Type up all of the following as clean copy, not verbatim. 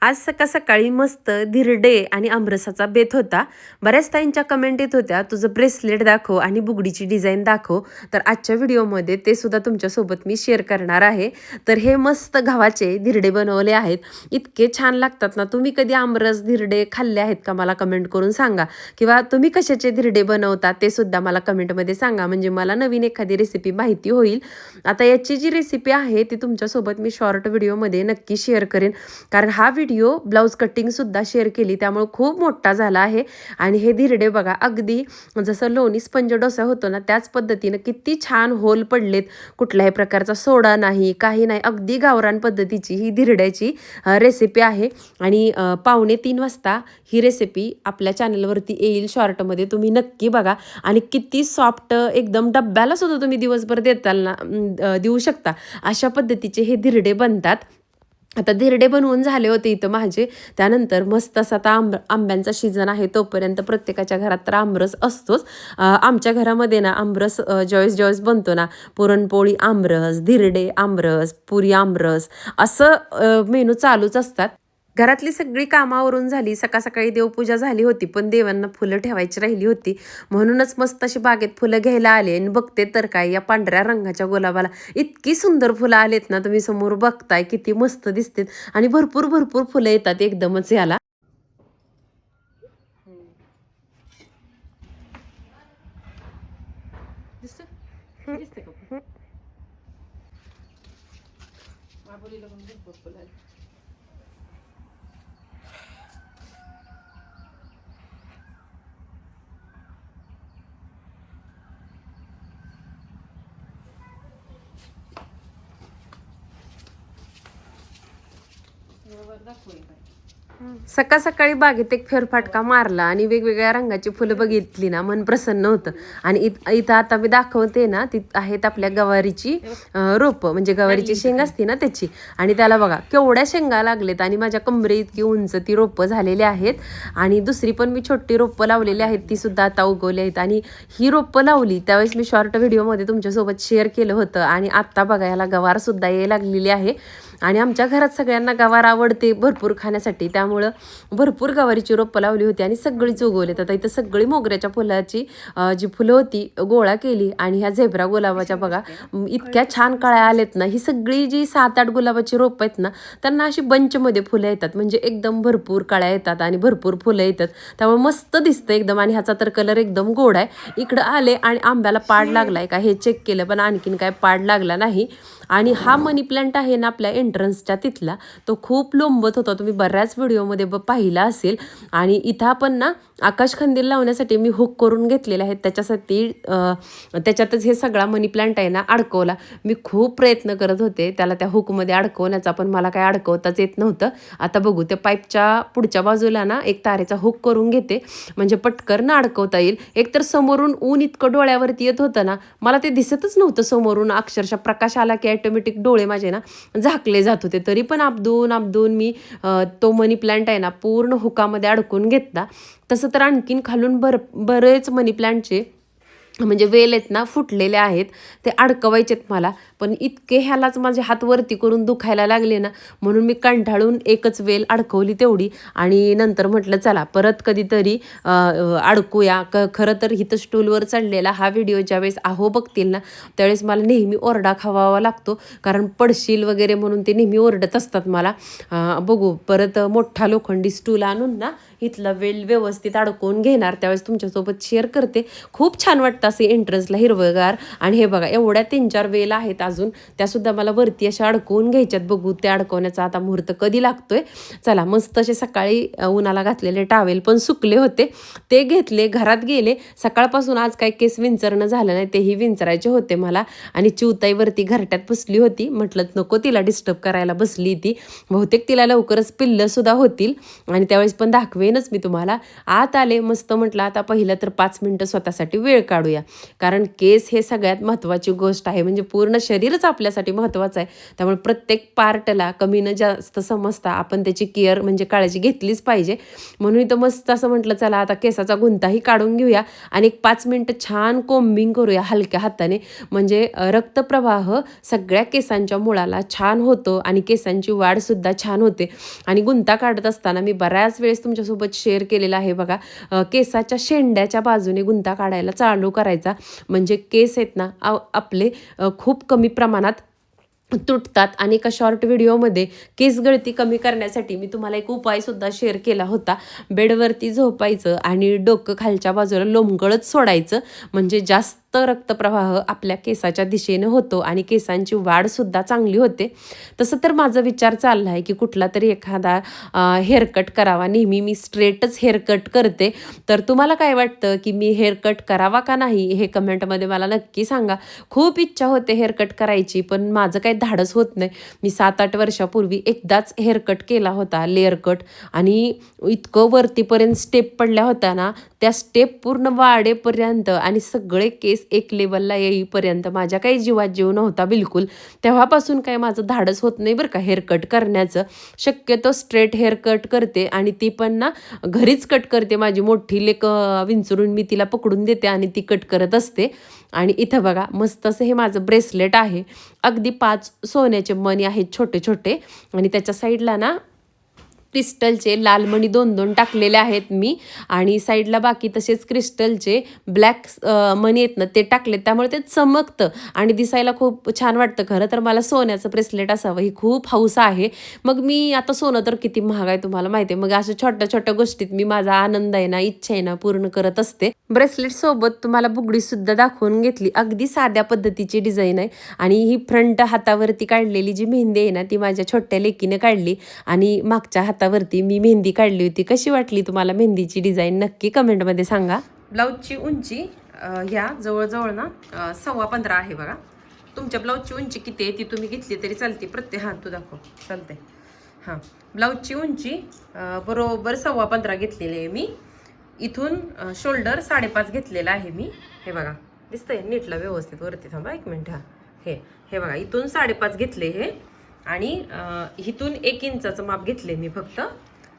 आज सकाळ सकाळी मस्त धिरडे आणि आमरसाचा बेत होता. बऱ्याच ताईंच्या कमेंट येत होत्या, तुझं ब्रेसलेट दाखव आणि बुगडीची डिझाईन दाखव. तर आजच्या व्हिडिओमध्ये ते सुद्धा तुमच्यासोबत मी शेअर करणार आहे. तर हे मस्त गव्हाचे धिरडे बनवले आहेत. इतके छान लागतात ना. तुम्ही कधी आमरस धिरडे खाल्ले आहेत का? मला कमेंट करून सांगा. किंवा तुम्ही कशाचे धिरडे बनवता ते सुद्धा मला कमेंटमध्ये सांगा, म्हणजे मला नवीन एखादी रेसिपी माहिती होईल. आता याची जी रेसिपी आहे ती तुमच्यासोबत मी शॉर्ट व्हिडिओमध्ये नक्की शेअर करेन, कारण हा व्हिडिओ ब्लाऊज कटिंगसुद्धा शेअर केली त्यामुळे खूप मोठा झाला आहे. आणि हे धिरडे बघा, अगदी जसं लोणी स्पंज डोसा होतो ना त्याच पद्धतीनं किती छान होल पडलेत. कुठल्याही प्रकारचा सोडा नाही, काही नाही, अगदी गावरान पद्धतीची ही धिरड्याची रेसिपी आहे. आणि 2:45 वाजता ही रेसिपी आपल्या चॅनलवरती येईल शॉर्टमध्ये, तुम्ही नक्की बघा. आणि किती सॉफ्ट, एकदम डब्याला सुद्धा तुम्ही दिवसभर देऊ शकता अशा पद्धतीचे हे धिरडे बनतात. आता धिरडे बनवून झाले होते इथं माझे. त्यानंतर मस्त असा आता आंब्यांचा सीझन आहे, तोपर्यंत प्रत्येकाच्या घरात तर आमरस असतोच. आमच्या घरामध्ये ना आमरस ज्यावेळेस बनतो ना, पुरणपोळी आमरस, धिरडे आमरस, पुरी आमरस, असं मेनू चालूच असतात. घरातली सगळी कामावरून झाली, सकाळ सकाळी देवपूजा झाली होती, पण देवांना फुलं ठेवायची राहिली होती. म्हणूनच मस्त अशी बागेत फुलं घ्यायला आले आणि बघते तर काय, या पांढऱ्या रंगाच्या गुलाबाला इतकी सुंदर फुलं आलेत ना. तुम्ही समोर बघताय किती मस्त दिसतात. आणि भरपूर भरपूर फुलं येतात एकदमच याला. सकाळ सकाळी बागेत एक फेरफाटका मारला आणि वेगवेगळ्या रंगाची फुलं बघितली ना, मन प्रसन्न होतं. आणि इथं आता मी दाखवते ना, ती आहेत आपल्या गवारीची रोपं, म्हणजे गवारीची शेंग असते ना त्याची. आणि त्याला बघा केवढ्या शेंगा लागलेत आणि माझ्या कमरे इतकी उंच ती रोपं झालेली आहेत. आणि दुसरी पण मी छोटी रोपं लावलेली आहेत, ती सुद्धा आता उगवली आहेत. आणि ही रोपं लावली त्यावेळेस मी शॉर्ट व्हिडिओमध्ये तुमच्यासोबत शेअर केलं होतं. आणि आत्ता बघा याला गवार सुद्धा यायला लागलेली आहे. आणि आमच्या घरात सगळ्यांना गवार आवडते भरपूर खाण्यासाठी, त्यामुळं भरपूर गवारीची रोपं लावली होती आणि सगळीच उगवलीत. आता इथं सगळी मोगऱ्याच्या फुलाची जी फुलं होती गोळा केली. आणि ह्या झेब्रा गुलाबाच्या बघा इतक्या छान कळ्या आलेत ना. ही सगळी जी 7-8 गुलाबाची रोपं आहेत ना, त्यांना अशी बंचमध्ये फुलं येतात, म्हणजे एकदम भरपूर कळ्या येतात आणि भरपूर फुलं येतात. त्यामुळे मस्त दिसतं एकदम. आणि ह्याचा तर कलर एकदम गोड आहे. इकडं आले आणि आंब्याला पाड लागलाय का हे चेक केलं, पण आणखीन काय पाड लागला नाही. आणि हा मनी प्लांट आहे ना आपल्या एंट्रन्सच्या तिथला, तो खूप लोंबत होता, तुम्ही बऱ्याच व्हिडिओमध्ये पाहिला असेल. आणि इथं आपण ना आकाशकंदील लावण्यासाठी मी हुक करून घेतलेले आहेत, त्याच्यासाठी त्याच्यातच हे सगळा मनी प्लांट आहे ना अडकवला. मी खूप प्रयत्न करत होते त्याला त्या हुकमध्ये अडकवण्याचा, पण मला काय अडकवताच येत नव्हतं. आता बघू, त्या पाईपच्या पुढच्या बाजूला ना एक तारेचा हुक करून घेते, म्हणजे पटकन अडकवता येईल. एकतर समोरून ऊन इतकं डोळ्यावरती येत होतं ना, मला ते दिसतच नव्हतं समोरून. अक्षरशः प्रकाश आला की ऑटोमॅटिक डोळे माझे ना झाकले जात होते. तरी पण आपदून मी तो मनी प्लांट आहे ना पूर्ण हुकामध्ये अडकून घेतला. तसं तर आणखीन खालून बरेच मनी प्लांटचे म्हणजे वेल आहेत ना फुटलेले आहेत, ते अडकवायचेत मला. पण इतके ह्यालाच माझे हात वरती करून दुखायला लागले ना, म्हणून मी कंटाळून एकच वेल अडकवली तेवढी. आणि नंतर म्हटलं चला परत कधीतरी अडकूया. खरं तर इथं स्टूलवर चढलेला हा व्हिडिओ ज्यावेळेस बघतील ना, त्यावेळेस मला नेहमी ओरडा खावावा लागतो, कारण पडशील वगैरे म्हणून ते नेहमी ओरडत असतात मला. बघू परत मोठा लोखंडी स्टूल आणून ना इथला वेल व्यवस्थित अडकवून घेणार, त्यावेळेस तुमच्यासोबत शेअर करते. खूप छान वाटतं असे एंट्रन्सला हिरवगार. आणि हे बघा एवढ्या 3-4 वेल आहेत अजून, त्यासुद्धा मला वरती अशा अडकवून घ्यायच्यात. बघू त्या अडकवण्याचा आता मुहूर्त कधी लागतोय. चला, मस्त असे सकाळी उन्हाला घातलेले टावेल पण सुकले होते, ते घेतले, घरात गेले. सकाळपासून आज काही केस विंचरणं झालं नाही, तेही विंचरायचे होते मला. आणि चिवताईवरती घरट्यात बसली होती, म्हटलं नको तिला डिस्टर्ब करायला, बसली ती. बहुतेक तिला लवकरच पिल्लंसुद्धा होतील आणि त्यावेळेस पण दाखवे दाखवेनच मी तुम्हाला. आत आले मस्त, म्हटलं आता पहिलं तर 5 मिनटं स्वतःसाठी वेळ काढूया, कारण केस हे सगळ्यात महत्त्वाची गोष्ट आहे. म्हणजे पूर्ण शरीरच आपल्यासाठी महत्त्वाचं आहे. त्यामुळे प्रत्येक पार्टला कमी न जास्त समजता आपण त्याची केअर म्हणजे काळजी घेतलीच पाहिजे. म्हणून इथं मस्त असं म्हटलं चला आता केसाचा गुंताही काढून घेऊया आणि एक 5 मिनटं छान कोम्बिंग करूया हलक्या हाताने. म्हणजे रक्तप्रवाह सगळ्या केसांच्या मुळाला छान होतो आणि केसांची वाढसुद्धा छान होते. आणि गुंता काढत असताना मी बऱ्याच वेळेस तुमच्यासोबत शेअर केलेला आहे बघा, केसाच्या शेंड्याच्या बाजूने गुंता काढायला चालू करायचा. म्हणजे केस आहेत ना आपले खूप कमी प्रमाणात तुटतात. आणि एका शॉर्ट व्हिडिओमध्ये केस गळती कमी करण्यासाठी मी तुम्हाला एक उपायसुद्धा शेअर केला होता. बेडवरती झोपायचं आणि डोकं खालच्या बाजूला लोंबकळत सोडायचं, म्हणजे जास्त रक्तप्रवाह आपल्या केसाच्या दिशेने होतो आणि केसांची वाढसुद्धा चांगली होते. तसं तर माझा विचार चालला आहे की कुठला तरी एखादा हेअरकट करावा. नेहमी मी स्ट्रेटच हेअरकट करते. तर तुम्हाला काय वाटतं की मी हेअरकट करावा का नाही, हे कमेंटमध्ये मला नक्की सांगा. खूप इच्छा होते हेअरकट करायची, पण माझं काही धाडस होत नाही. मी 7-8 वर्षापूर्वी एकदाच हेअरकट केला होता, लेअर कट, आणि इतकं वरतीपर्यंत स्टेप पडल्या होत्या ना, त्या स्टेप पूर्ण वाढेपर्यंत आणि सगळे केस एक लेवलला येईपर्यंत माझ्या काही जीवात जीव नव्हता बिलकुल. तेव्हापासून काही माझं धाडस होत नाही बरं का हेअरकट करण्याचं. शक्यतो स्ट्रेट हेअरकट करते आणि ती पण ना घरीच कट करते. माझी मोठी लेक विंचरून मी तिला पकडून देते आणि ती कट करत असते. आणि इथं बघा मस्त असं हे माझं ब्रेसलेट आहे. अगदी 5 सोन्याचे मणी आहेत छोटे छोटे, आणि त्याच्या साईडला ना क्रिस्टलचे लाल मणी 2-2 टाकलेले आहेत मी, आणि साईडला बाकी तसेच क्रिस्टलचे ब्लॅक मणी आहेत ना ते टाकले. त्यामुळे ते चमकतं आणि दिसायला खूप छान वाटतं. खरं तर मला सोन्याचं ब्रेसलेट असावं ही खूप हौस आहे. मग मी आता सोनं तर किती महाग आहे तुम्हाला माहिती आहे, मग अशा छोट्या छोट्या गोष्टीत मी माझा आनंद आहे ना, इच्छा आहे ना, पूर्ण करत असते. ब्रेसलेट सोबत तुम्हाला बुगडीसुद्धा दाखवून घेतली. अगदी साध्या पद्धतीची डिझाईन आहे, आणि ही फ्रंट हातावरती काढलेली जी मेहंदी आहे ना ती माझ्या छोट्या लेकीने काढली, आणि मागच्या हातावरती मी मेहंदी काढली होती. कशी वाटली तुम्हाला मेहंदीची डिझाईन नक्की कमेंटमध्ये सांगा. ब्लाऊजची उंची ह्या जवळजवळ ना 15.25 आहे बघा. तुमच्या ब्लाऊजची उंची किती आहे ती तुम्ही घेतली तरी चालते. प्रत्येक हात तू दाखव चालते. हां, ब्लाऊजची उंची बरोबर 15.25 घेतलेली आहे मी. इथून शोल्डर 5.5 घेतलेला आहे मी. हे बघा दिसतंय नीटला व्यवस्थित, वरती थांबा 1 मिनिट. हा हे बघा इथून 5.5 घेतले हे, आणि इथून 1 इंचाचं माप घेतले मी फक्त.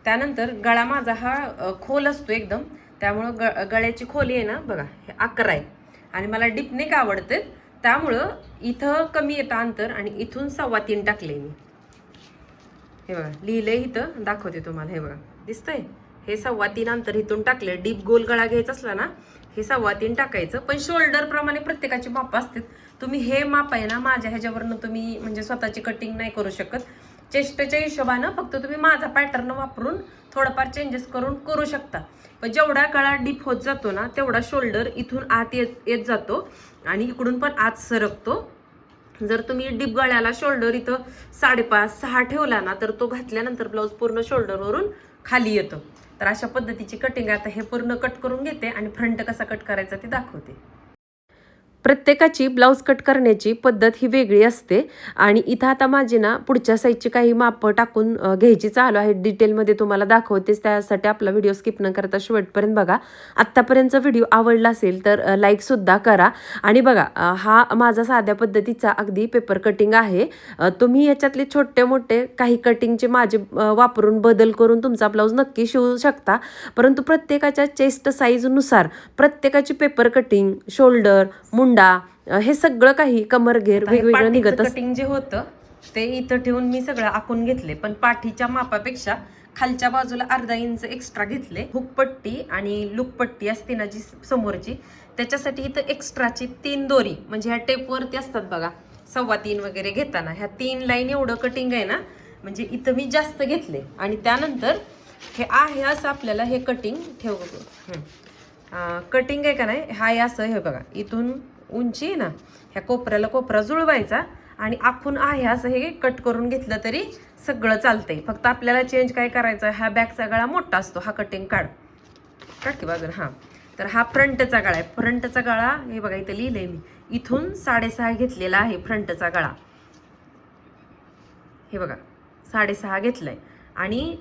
त्यानंतर गळा माझा हा खोल असतो एकदम, त्यामुळं गळ्याची खोली आहे ना बघा हे 11 आहे, आणि मला डिपनेक आवडते त्यामुळं इथं कमी येतं अंतर, आणि इथून 3.25 टाकले मी. हे बघा लिहिलंय इथं, दाखवते तुम्हाला. हे बघा दिसतंय, हे 3.25 अंतर इथून टाकले. डीप गोल गळा घ्यायचा असला ना हे 3.25 टाकायचं. पण शोल्डर प्रमाणे प्रत्येकाची माप असते. तुम्ही हे माप आहे ना माझ्या ह्याच्यावरनं तुम्ही म्हणजे स्वतःची कटिंग नाही करू शकत. चेस्टच्या हिशोबानं फक्त तुम्ही माझा पॅटर्न वापरून थोडंफार चेंजेस करू शकता. पण जेवढा गळा डीप होत जातो ना तेवढा शोल्डर इथून आत येत जातो, आणि इकडून पण आत सरकतो. जर तुम्ही डीप गळ्याला शोल्डर इथं 5.5-6 ठेवला ना तर तो घातल्यानंतर ब्लाऊज पूर्ण शोल्डरवरून खाली येतो. तर अशा पद्धतीची कटिंग आता हे पूर्ण कट करून घेते, आणि फ्रंट कसा कट करायचा ते दाखवते. प्रत्येकाची ब्लाऊज कट करण्याची पद्धत ही वेगळी असते, आणि इथं आता माझी ना पुढच्या साईजची काही मापं टाकून घ्यायची चालू आहे. डिटेलमध्ये तुम्हाला दाखवतेच, त्यासाठी आपला व्हिडिओ स्किप न करता शेवटपर्यंत बघा. आत्तापर्यंतचा व्हिडिओ आवडला असेल तर लाईकसुद्धा करा. आणि बघा हा माझा साध्या पद्धतीचा अगदी पेपर कटिंग आहे. तुम्ही याच्यातले छोटे मोठे काही कटिंगचे माझे वापरून बदल करून तुमचा ब्लाऊज नक्की शिवू शकता. परंतु प्रत्येकाच्या चेस्ट साईजनुसार प्रत्येकाची पेपर कटिंग, शोल्डर, मुंडा, हे सगळं काही कमरघेर वेगवेगळं निघत असतं. कटिंग जे होतं ते इथं ठेवून मी सगळं आखून घेतले, पण पाठीच्या मापापेक्षा खालच्या बाजूला अर्धा इंच एक्स्ट्रा घेतले. हुकपट्टी आणि लुकपट्टी असते ना जी समोरची, त्याच्यासाठी इथं एक्स्ट्राची 3 दोरी म्हणजे ह्या टेपवरती असतात बघा 3.25 वगैरे घेताना, ह्या 3 लाईन एवढं कटिंग आहे ना, म्हणजे इथं मी जास्त घेतले. आणि त्यानंतर हे आहे असं आपल्याला हे कटिंग कटिंग आहे का नाही, हाय असं हे बघा इथून उंची आहे ना ह्या कोपऱ्याला कोपरा जुळवायचा, आणि आखून आहे असं हे कट करून घेतलं तरी सगळं चालतंय. फक्त आपल्याला चेंज काय करायचं, हा बॅकचा गळा मोठा असतो, हा कटिंग काढ की बाजूला. हां, तर हा फ्रंटचा गळा आहे. फ्रंटचा गळा हे बघा इथं लिहिलंय मी, इथून 6.5 घेतलेला आहे फ्रंटचा गळा. हे बघा 6.5 घेतलाय, आणि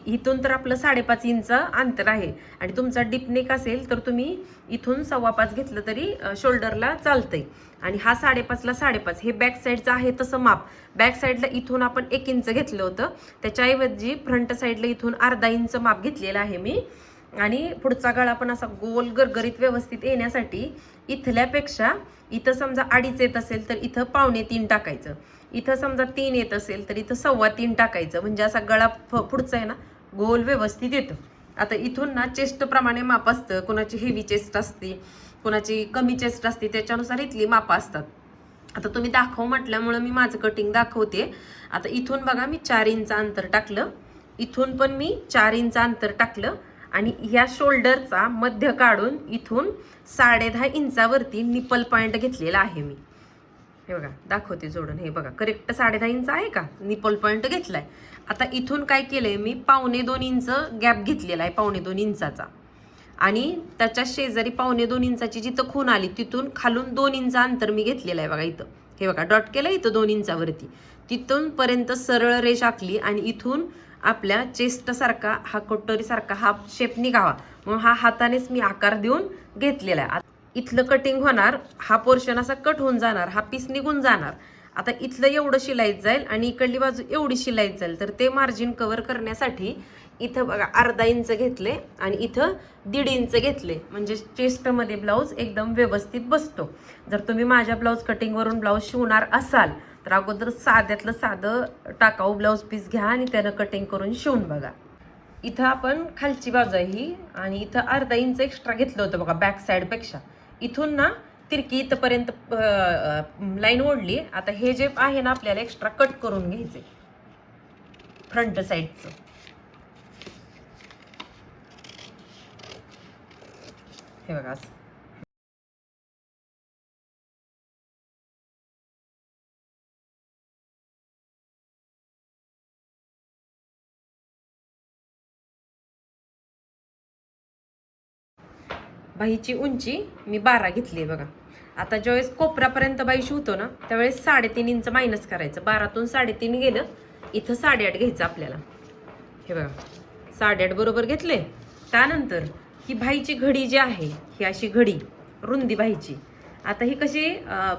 इथून तर आपलं 5.5 इंच अंतर आहे आणि तुमचा डीप नेक असेल तर तुम्ही इथून 5.25 घेतलं तरी शोल्डरला चालतंय. आणि हा 5.5ला 5.5 हे बॅक साईडचं आहे तसं माप. बॅक साईडला इथून आपण 1 इंच घेतलं होतं, त्याच्याऐवजी फ्रंट साईडला इथून अर्धा इंच माप घेतलेलं आहे मी. आणि पुढचा गळा पण असा गोल गरगरीत व्यवस्थित येण्यासाठी इथल्यापेक्षा इथं समजा 2.5 येत असेल तर इथं 2.25 टाकायचं, इथं समजा 3 येत असेल तर इथं 3.25 टाकायचं, म्हणजे असा गळा पुढचा आहे ना गोल व्यवस्थित येतं. आता इथून ना चेस्ट प्रमाणे माप असतं, कोणाची हेवी चेस्ट असते, कोणाची कमी चेस्ट असते, त्याच्यानुसार इथली माप असतात. आता तुम्ही दाखव म्हटल्यामुळं मी माझं कटिंग दाखवते. आता इथून बघा मी 4 इंच अंतर टाकलं, इथून पण मी 4 इंच अंतर टाकलं आणि ह्या शोल्डरचा मध्य काढून इथून 10.5 इंचावरती निपल पॉइंट घेतलेला आहे मी. हे बघा दाखवते जोडून, हे बघा करेक्ट 10.5 इंच आहे का, निपल पॉइंट घेतलाय. आता इथून काय केलंय मी 1.25 इंच गॅप घेतलेला आहे, 1.25 इंचाचा. आणि त्याच्या शेजारी 1.25 इंचाची जिथं खून आली तिथून खालून 2 इंच अंतर मी घेतलेलं आहे बघा इथं. हे बघा डॉट केलं इथं 2 इंचावरती, तिथून पर्यंत सरळ रेष आखली आणि इथून आपल्या चेस्ट सारखा हा कटोरी सारखा हा शेप निघावा म्हणून हा हातानेच मी आकार देऊन घेतलेला आहे. इथलं कटिंग होणार, हा पोर्शन असा कट होऊन जाणार, हा पीस निघून जाणार. आता इथलं एवढं शिलाईत जाईल आणि इकडली बाजू एवढी शिलाईत जाईल, तर ते मार्जिन कव्हर करण्यासाठी इथं बघा अर्धा इंच घेतले आणि इथं 1.5 इंच घेतले, म्हणजे चेस्टमध्ये ब्लाऊज एकदम व्यवस्थित बसतो. जर तुम्ही माझ्या ब्लाऊज कटिंगवरून ब्लाऊज शिवणार असाल तर अगोदर साध्यातलं साधं टाकाऊ ब्लाऊज पीस घ्या आणि त्यानं कटिंग करून शिवून बघा. इथं आपण खालची बाजू आहे ही आणि इथं अर्धा इंच एक्स्ट्रा घेतलं होतं बघा बॅक साईडपेक्षा. इथून ना तिरकी इथपर्यंत लाईन ओढली. आता हे जे आहे ना आपल्याला एक्स्ट्रा कट करून घ्यायचे फ्रंट साईडचं. हे बघा असं. बाहीची उंची मी 12 घेतली आहे बघा. आता ज्यावेळेस कोपऱ्यापर्यंत बाई शिवतो ना त्यावेळेस 3.5 इंच मायनस करायचं. 12तून 3.5 गेलं, इथं 8.5 घ्यायचं आपल्याला. हे बघा 8.5 बरोबर घेतले. त्यानंतर ही बाहीची घडी जी आहे ही अशी घडी रुंदी बाहीची. आता ही कशी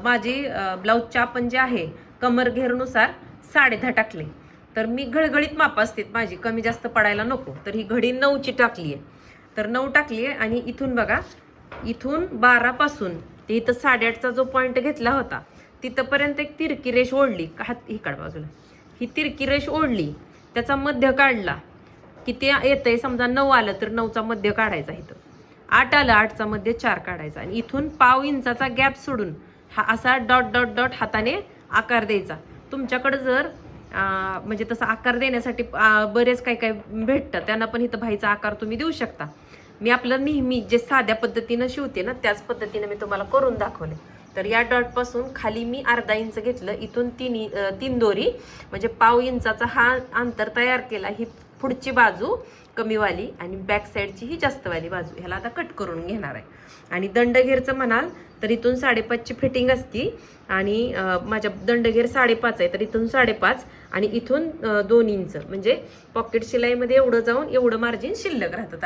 माझी ब्लाऊजच्या आपण जे आहे कमर घेरनुसार 10.5 टाकले, तर मी घळघळीत माप असते माझी, कमी जास्त पडायला नको, तर ही घडी 9ची टाकली आहे. तर 9 टाकली आहे आणि इथून बघा इथून 12 पासून ते इथं 8.5चा जो पॉईंट घेतला होता तिथपर्यंत एक तिरकी रेष ओढली, हात इकड बाजूला ही तिरकी रेष ओढली, त्याचा मध्य काढला. किती येतंय समजा 9 आलं तर 9चा मध्य काढायचा, इथं 8 आलं 8चा मध्य 4 काढायचा आणि इथून 1/2 इंचाचा गॅप सोडून हा असा डॉट डॉट डॉट हाताने आकार द्यायचा. तुमच्याकडे जर म्हणजे तसा आकार देण्यासाठी बरेच काही काही भेटतं, त्यांना पण इथं बाहीचा आकार तुम्ही देऊ शकता. मी आपलं नेहमी जे साध्या पद्धतीनं शिवते ना त्याच पद्धतीनं मी तुम्हाला करून दाखवले. तर या डॉटपासून खाली मी अर्धा इंच घेतलं, इथून 3 दोरी म्हणजे 1/2 इंचाचा हा अंतर तयार केला. ही पुढची बाजू कमीवाली आणि बॅक साईडची ही जास्तवाली बाजू, ह्याला आता कट करून घेणार आहे. आणि दंडघेरचं म्हणाल तर इथून 5.5ची फिटिंग असती आणि माझ्या दंडघेर 5.5 आहे, तर इथून 5.5 आणि इथून 2 इंच म्हणजे पॉकेट शिलाईमध्ये एवढं जाऊन एवढं मार्जिन शिल्लक राहतं.